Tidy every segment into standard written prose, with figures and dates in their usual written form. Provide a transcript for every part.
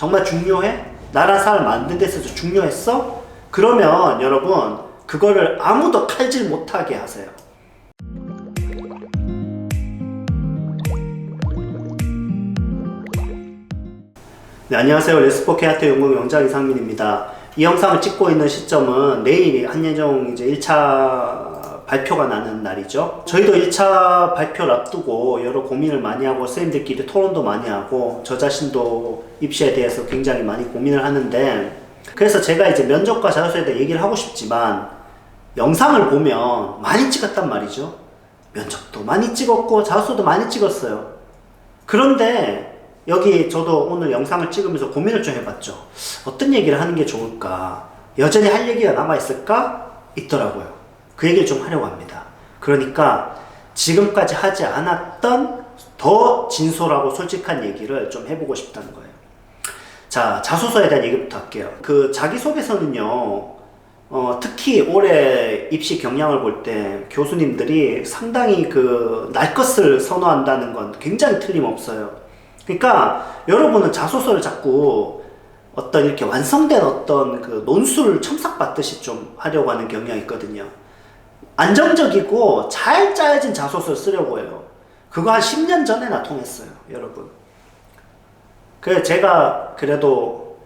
정말 중요해? 나라 사람 만든 데 있어서 중요했어? 그러면 여러분 그거를 아무도 칼질 못하게 하세요. 네, 안녕하세요. 레스포케아트 연구원 영장 이상민입니다. 이 영상을 찍고 있는 시점은 내일 한예종 이제 1차 발표가 나는 날이죠. 저희도 1차 발표를 앞두고 여러 고민을 많이 하고 선생님들끼리 토론도 많이 하고 저 자신도 입시에 대해서 굉장히 많이 고민을 하는데, 그래서 제가 이제 면접과 자소서에 대해 얘기를 하고 싶지만 영상을 보면 많이 찍었단 말이죠. 면접도 많이 찍었고 자소서도 많이 찍었어요. 그런데 여기 저도 오늘 영상을 찍으면서 고민을 좀 해봤죠. 어떤 얘기를 하는 게 좋을까? 여전히 할 얘기가 남아있을까? 있더라고요. 그 얘기를 좀 하려고 합니다. 그러니까 지금까지 하지 않았던 더 진솔하고 솔직한 얘기를 좀 해보고 싶다는 거예요. 자, 자소서에 대한 얘기부터 할게요. 그 자기소개서는요, 특히 올해 입시 경향을 볼 때 교수님들이 상당히 날 것을 선호한다는 건 굉장히 틀림없어요. 그러니까 여러분은 자소서를 자꾸 어떤 이렇게 완성된 어떤 논술 첨삭받듯이 좀 하려고 하는 경향이 있거든요. 안정적이고 잘 짜여진 자소서를 쓰려고 해요. 그거 한 10년 전에나 통했어요, 여러분. 그래서 제가 그래도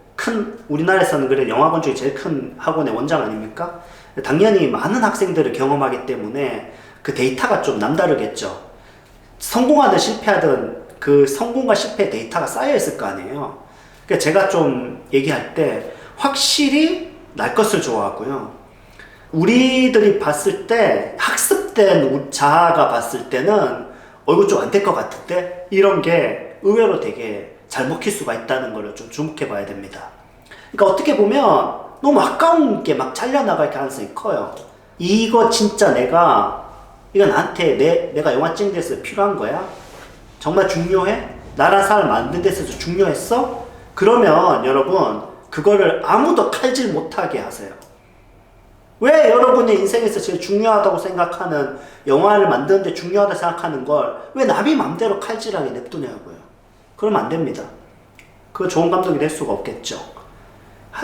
우리나라에서는 그래 영어학원 중에 제일 큰 학원의 원장 아닙니까? 당연히 많은 학생들을 경험하기 때문에 그 데이터가 좀 남다르겠죠. 성공하든 실패하든 그 성공과 실패 데이터가 쌓여있을 거 아니에요. 그러니까 제가 좀 얘기할 때 확실히 날 것을 좋아하고요. 우리들이 봤을 때 학습된 자아가 봤을 때는 이거 좀 안 될 것 같은데 이런 게 의외로 되게 잘 먹힐 수가 있다는 걸 좀 주목해 봐야 됩니다. 그러니까 어떻게 보면 너무 아까운 게 막 잘려나갈 가능성이 커요. 이거 진짜 이거 나한테 내가 영화 찍는 데서 필요한 거야? 정말 중요해? 나라 사람 만든 데 있어서 중요했어? 그러면 여러분 그거를 아무도 칼질 못하게 하세요. 왜 여러분의 인생에서 제일 중요하다고 생각하는 영화를 만드는데 중요하다고 생각하는 걸 왜 남이 맘대로 칼질하게 냅두냐고요. 그러면 안 됩니다. 그거 좋은 감독이 될 수가 없겠죠.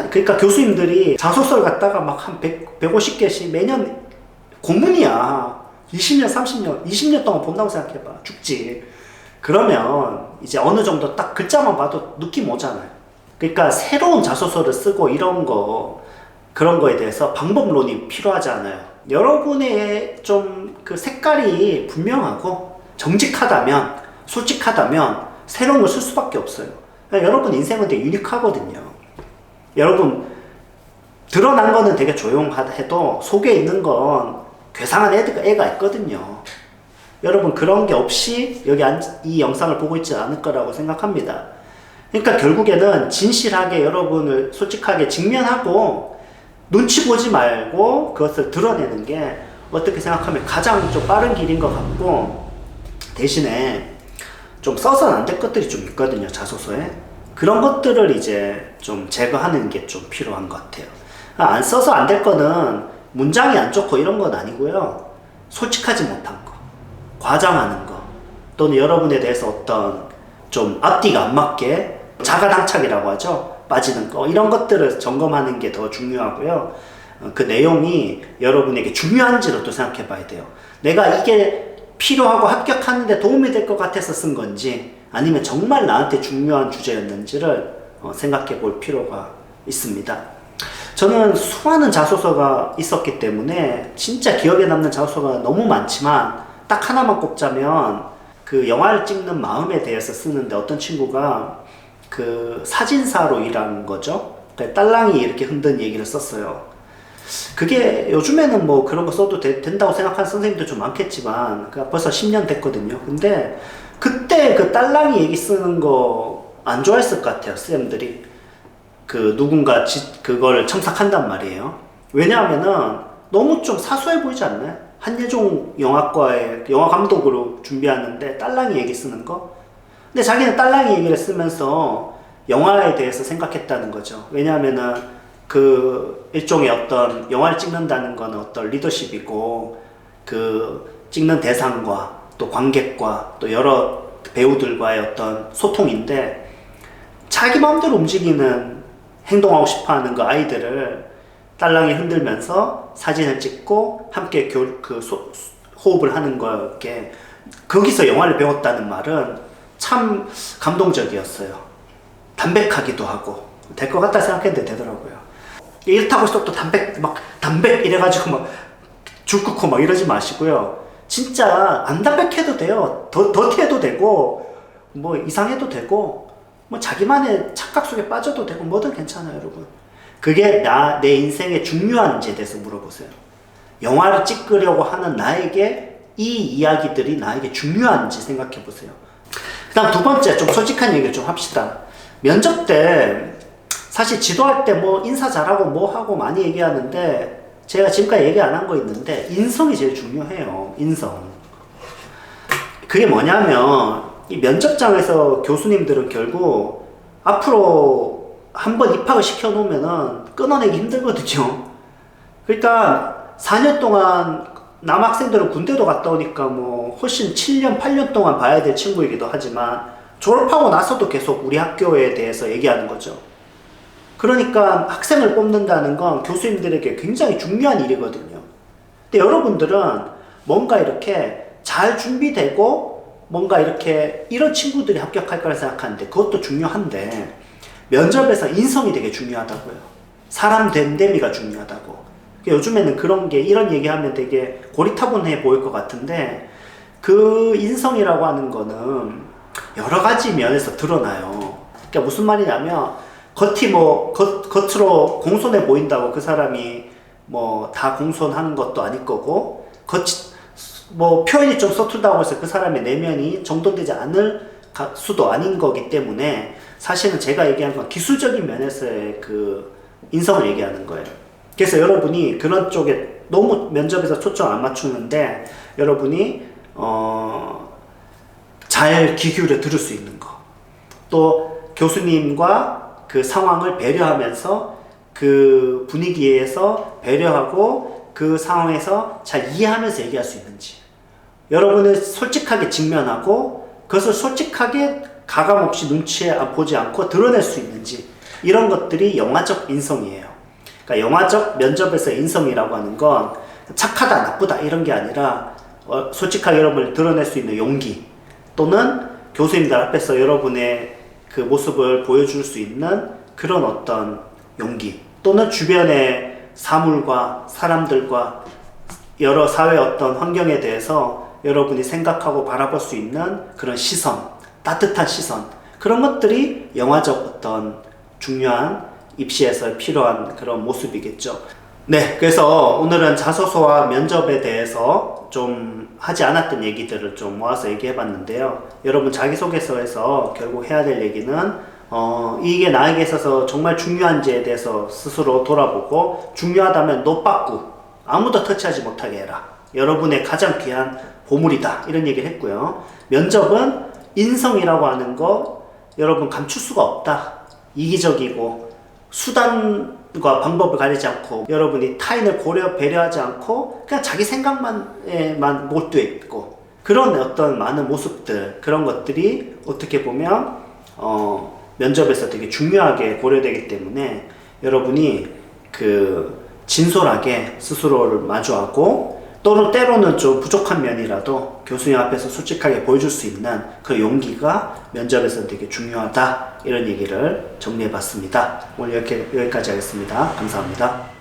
그러니까 교수님들이 자소서를 갖다가 막 한 150개씩 매년 고문이야. 20년, 30년, 20년 동안 본다고 생각해봐. 죽지. 그러면 이제 어느 정도 딱 글자만 봐도 느낌 오잖아요. 그러니까 새로운 자소서를 쓰고 그런 거에 대해서 방법론이 필요하지 않아요. 여러분의 좀 색깔이 분명하고 정직하다면, 솔직하다면 새로운 걸 쓸 수밖에 없어요. 그러니까 여러분 인생은 되게 유니크하거든요. 여러분 드러난 거는 되게 조용해도 속에 있는 건 괴상한 애가 있거든요. 여러분 그런 게 없이 이 영상을 보고 있지 않을 거라고 생각합니다. 그러니까 결국에는 진실하게 여러분을 솔직하게 직면하고 눈치 보지 말고 그것을 드러내는 게 어떻게 생각하면 가장 좀 빠른 길인 것 같고, 대신에 좀 써서는 안 될 것들이 좀 있거든요, 자소서에. 그런 것들을 이제 좀 제거하는 게 좀 필요한 것 같아요. 안 써서 안 될 거는 문장이 안 좋고 이런 건 아니고요. 솔직하지 못한 거, 과장하는 거, 또는 여러분에 대해서 어떤 좀 앞뒤가 안 맞게 자가당착이라고 하죠. 빠지는 거, 이런 것들을 점검하는 게 더 중요하고요. 그 내용이 여러분에게 중요한지로 또 생각해 봐야 돼요. 내가 이게 필요하고 합격하는데 도움이 될 것 같아서 쓴 건지, 아니면 정말 나한테 중요한 주제였는지를 생각해 볼 필요가 있습니다. 저는 수많은 자소서가 있었기 때문에 진짜 기억에 남는 자소서가 너무 많지만 딱 하나만 꼽자면 그 영화를 찍는 마음에 대해서 쓰는데, 어떤 친구가 사진사로 일하는 거죠. 딸랑이 이렇게 흔든 얘기를 썼어요. 그게 요즘에는 뭐 그런 거 써도 된다고 생각하는 선생님도 좀 많겠지만 벌써 10년 됐거든요. 근데 그때 그 딸랑이 얘기 쓰는 거 안 좋아했을 것 같아요, 쌤들이. 누군가 그걸 첨삭한단 말이에요. 왜냐하면은 너무 좀 사소해 보이지 않나요? 한예종 영화과의 영화 감독으로 준비하는데 딸랑이 얘기 쓰는 거? 근데 자기는 딸랑이 얘기를 쓰면서 영화에 대해서 생각했다는 거죠. 왜냐하면은 일종의 어떤 영화를 찍는다는 건 어떤 리더십이고, 찍는 대상과 또 관객과 또 여러 배우들과의 어떤 소통인데, 자기 마음대로 움직이는 행동하고 싶어하는 그 아이들을 딸랑이 흔들면서 사진을 찍고 함께 호흡을 하는 거에 거기서 영화를 배웠다는 말은 참 감동적이었어요. 담백하기도 하고 될 것 같다 생각했는데 되더라고요. 이렇다고 해서 또 담백 이래가지고 막 줄 긋고 막 이러지 마시고요. 진짜 안 담백해도 돼요. 더티해도 되고 뭐 이상해도 되고 뭐 자기만의 착각 속에 빠져도 되고 뭐든 괜찮아요, 여러분. 그게 내 인생의 중요한지에 대해서 물어보세요. 영화를 찍으려고 하는 나에게 이 이야기들이 나에게 중요한지 생각해 보세요. 그 다음 두 번째, 좀 솔직한 얘기를 좀 합시다. 면접 때 사실 지도할 때 뭐 인사 잘하고 뭐 하고 많이 얘기하는데 제가 지금까지 얘기 안 한 거 있는데 인성이 제일 중요해요. 인성. 그게 뭐냐면 이 면접장에서 교수님들은 결국 앞으로 한번 입학을 시켜 놓으면은 끊어내기 힘들거든요. 그러니까 4년 동안 남학생들은 군대도 갔다 오니까 뭐 훨씬 7년, 8년 동안 봐야 될 친구이기도 하지만 졸업하고 나서도 계속 우리 학교에 대해서 얘기하는 거죠. 그러니까 학생을 뽑는다는 건 교수님들에게 굉장히 중요한 일이거든요. 근데 여러분들은 뭔가 이렇게 잘 준비되고 뭔가 이렇게 이런 친구들이 합격할 거라 생각하는데 그것도 중요한데 면접에서 인성이 되게 중요하다고요. 사람 됨됨이가 중요하다고. 요즘에는 그런 게 이런 얘기하면 되게 고리타분해 보일 것 같은데 그 인성이라고 하는 거는 여러 가지 면에서 드러나요. 그러니까 무슨 말이냐면 겉으로 공손해 보인다고 그 사람이 뭐 다 공손한 것도 아닐 거고 뭐 표현이 좀 서툴다고 해서 그 사람의 내면이 정돈되지 않을 수도 아닌 거기 때문에 사실은 제가 얘기한 건 기술적인 면에서의 그 인성을 얘기하는 거예요. 그래서 여러분이 그런 쪽에 너무 면접에서 초점 안 맞추는데 여러분이 잘 귀 기울여 들을 수 있는 거, 또 교수님과 그 상황을 배려하면서 그 분위기에서 배려하고 그 상황에서 잘 이해하면서 얘기할 수 있는지, 여러분을 솔직하게 직면하고 그것을 솔직하게 가감없이 눈치에 보지 않고 드러낼 수 있는지, 이런 것들이 영화적 인성이에요. 그러니까 영화적 면접에서의 인성이라고 하는 건 착하다 나쁘다 이런 게 아니라 솔직하게 여러분을 드러낼 수 있는 용기, 또는 교수님들 앞에서 여러분의 그 모습을 보여줄 수 있는 그런 어떤 용기, 또는 주변의 사물과 사람들과 여러 사회 어떤 환경에 대해서 여러분이 생각하고 바라볼 수 있는 그런 시선, 따뜻한 시선, 그런 것들이 영화적 어떤 중요한 입시에서 필요한 그런 모습이겠죠. 네, 그래서 오늘은 자소서와 면접에 대해서 좀 하지 않았던 얘기들을 좀 모아서 얘기해 봤는데요. 여러분 자기소개서에서 결국 해야 될 얘기는 이게 나에게 있어서 정말 중요한지에 대해서 스스로 돌아보고, 중요하다면 노빠꾸 아무도 터치하지 못하게 해라. 여러분의 가장 귀한 보물이다. 이런 얘기를 했고요. 면접은 인성이라고 하는 거 여러분 감출 수가 없다. 이기적이고 수단과 방법을 가리지 않고 여러분이 타인을 배려하지 않고 그냥 자기 생각만에만 몰두해 있고, 그런 어떤 많은 모습들, 그런 것들이 어떻게 보면 면접에서 되게 중요하게 고려되기 때문에 여러분이 그 진솔하게 스스로를 마주하고, 또는 때로는 좀 부족한 면이라도 교수님 앞에서 솔직하게 보여줄 수 있는 그 용기가 면접에서 되게 중요하다, 이런 얘기를 정리해 봤습니다. 오늘 여기까지 하겠습니다. 감사합니다.